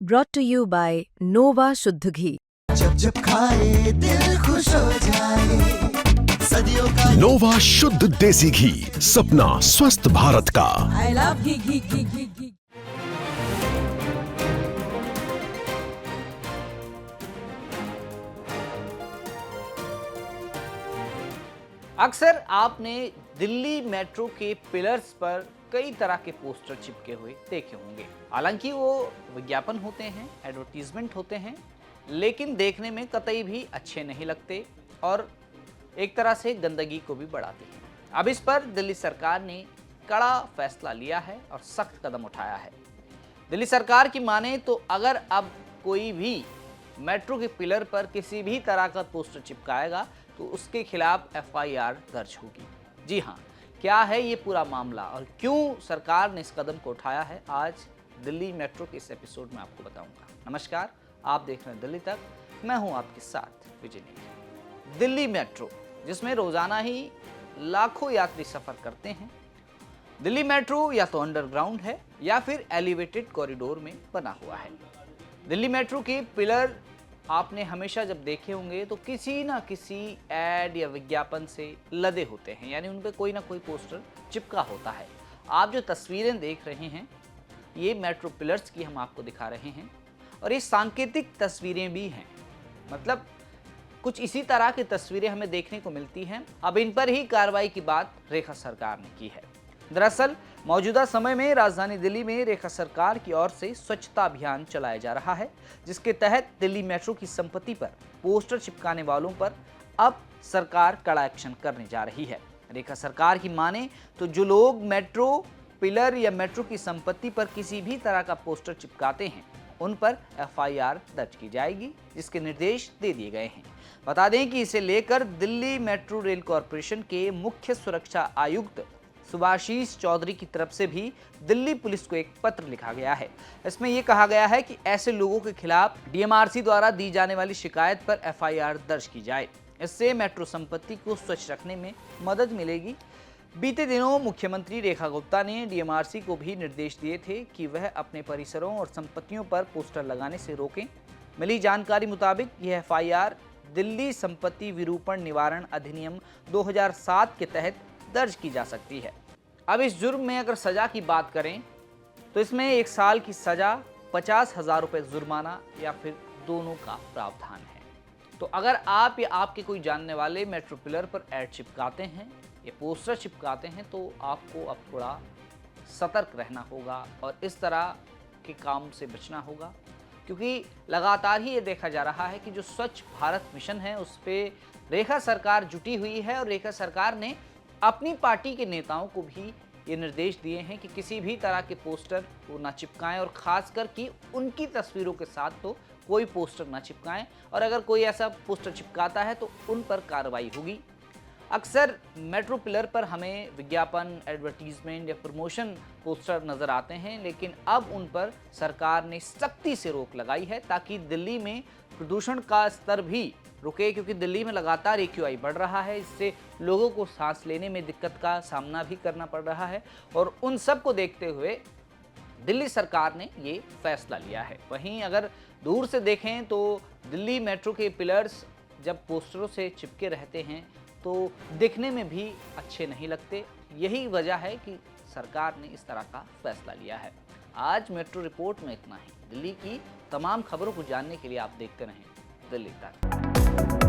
brought to you by Nova शुद्ध घी। जब जब खाए दिल खुश हो जाए, सदियों का नोवा शुद्ध देसी घी, सपना स्वस्थ भारत का। I love घी। अक्सर आपने दिल्ली मेट्रो के पिलर्स पर कई तरह के पोस्टर चिपके हुए देखे होंगे। हालांकि वो विज्ञापन होते हैं, एडवर्टीजमेंट होते हैं, लेकिन देखने में कतई भी अच्छे नहीं लगते और एक तरह से गंदगी को भी बढ़ाते हैं। अब इस पर दिल्ली सरकार ने कड़ा फैसला लिया है और सख्त कदम उठाया है। दिल्ली सरकार की माने तो अगर अब कोई भी मेट्रो के पिलर पर किसी भी तरह का पोस्टर चिपकाएगा तो उसके खिलाफ FIR दर्ज होगी। जी हाँ, क्या है ये पूरा मामला और क्यों सरकार ने इस कदम को उठाया है, आज दिल्ली मेट्रो के इस एपिसोड में आपको बताऊंगा। नमस्कार, आप देख रहे हैं दिल्ली तक, मैं हूं आपके साथ विजय नेगी। दिल्ली मेट्रो, जिसमें रोजाना ही लाखों यात्री सफर करते हैं। दिल्ली मेट्रो या तो अंडरग्राउंड है या फिर एलिवेटेड कॉरिडोर में बना हुआ है। दिल्ली मेट्रो के पिलर आपने हमेशा जब देखे होंगे तो किसी ना किसी एड या विज्ञापन से लदे होते हैं, यानी उन पर कोई ना कोई पोस्टर चिपका होता है। आप जो तस्वीरें देख रहे हैं ये मेट्रो पिलर्स की हम आपको दिखा रहे हैं और ये सांकेतिक तस्वीरें भी हैं, मतलब कुछ इसी तरह की तस्वीरें हमें देखने को मिलती हैं। अब इन पर ही कार्रवाई की बात रेखा सरकार ने की है। दरअसल मौजूदा समय में राजधानी दिल्ली में रेखा सरकार की ओर से स्वच्छता अभियान चलाया जा रहा है, जिसके तहत दिल्ली मेट्रो की संपत्ति पर पोस्टर चिपकाने वालों पर अब सरकार कड़ा एक्शन करने जा रही है। रेखा सरकार की माने तो जो लोग मेट्रो पिलर या मेट्रो की संपत्ति पर किसी भी तरह का पोस्टर चिपकाते हैं उन पर FIR दर्ज की जाएगी, जिसके निर्देश दे दिए गए हैं। बता दें कि इसे लेकर दिल्ली मेट्रो रेल कॉरपोरेशन के मुख्य सुरक्षा आयुक्त सुभाशीष चौधरी की तरफ से भी दिल्ली पुलिस को एक पत्र लिखा गया है। इसमें यह कहा गया है कि ऐसे लोगों के खिलाफ DMRC द्वारा दी जाने वाली शिकायत पर FIR दर्ज की जाए। इससे मेट्रो संपत्ति को स्वच्छ रखने में मदद मिलेगी। बीते दिनों मुख्यमंत्री रेखा गुप्ता ने DMRC को भी निर्देश दिए थे कि वह अपने परिसरों और संपत्तियों पर पोस्टर लगाने से रोकें। मिली जानकारी मुताबिक यह FIR दिल्ली संपत्ति विरूपण निवारण अधिनियम 2007 के तहत दर्ज की जा सकती है। अब इस जुर्म में अगर सजा की बात करें तो इसमें 1 साल की सजा, 50,000 रुपये जुर्माना या फिर दोनों का प्रावधान है। तो अगर आप या आपके कोई जानने वाले मेट्रो पिलर पर एड चिपकाते हैं या पोस्टर चिपकाते हैं तो आपको अब थोड़ा सतर्क रहना होगा और इस तरह के काम से बचना होगा, क्योंकि लगातार ही ये देखा जा रहा है कि जो स्वच्छ भारत मिशन है उस पर रेखा सरकार जुटी हुई है और रेखा सरकार ने अपनी पार्टी के नेताओं को भी ये निर्देश दिए हैं कि किसी भी तरह के पोस्टर को ना चिपकाएं और खासकर कि उनकी तस्वीरों के साथ तो कोई पोस्टर ना चिपकाएं और अगर कोई ऐसा पोस्टर चिपकाता है तो उन पर कार्रवाई होगी। अक्सर मेट्रो पिलर पर हमें विज्ञापन, एडवर्टीजमेंट या प्रमोशन पोस्टर नज़र आते हैं, लेकिन अब उन पर सरकार ने सख्ती से रोक लगाई है ताकि दिल्ली में प्रदूषण का स्तर भी रुके, क्योंकि दिल्ली में लगातार AQI बढ़ रहा है। इससे लोगों को सांस लेने में दिक्कत का सामना भी करना पड़ रहा है और उन सब को देखते हुए दिल्ली सरकार ने ये फैसला लिया है। वहीं अगर दूर से देखें तो दिल्ली मेट्रो के पिलर्स जब पोस्टरों से चिपके रहते हैं तो दिखने में भी अच्छे नहीं लगते। यही वजह है कि सरकार ने इस तरह का फैसला लिया है। आज मेट्रो रिपोर्ट में इतना ही। दिल्ली की तमाम खबरों को जानने के लिए आप देखते रहें दिल्ली तक।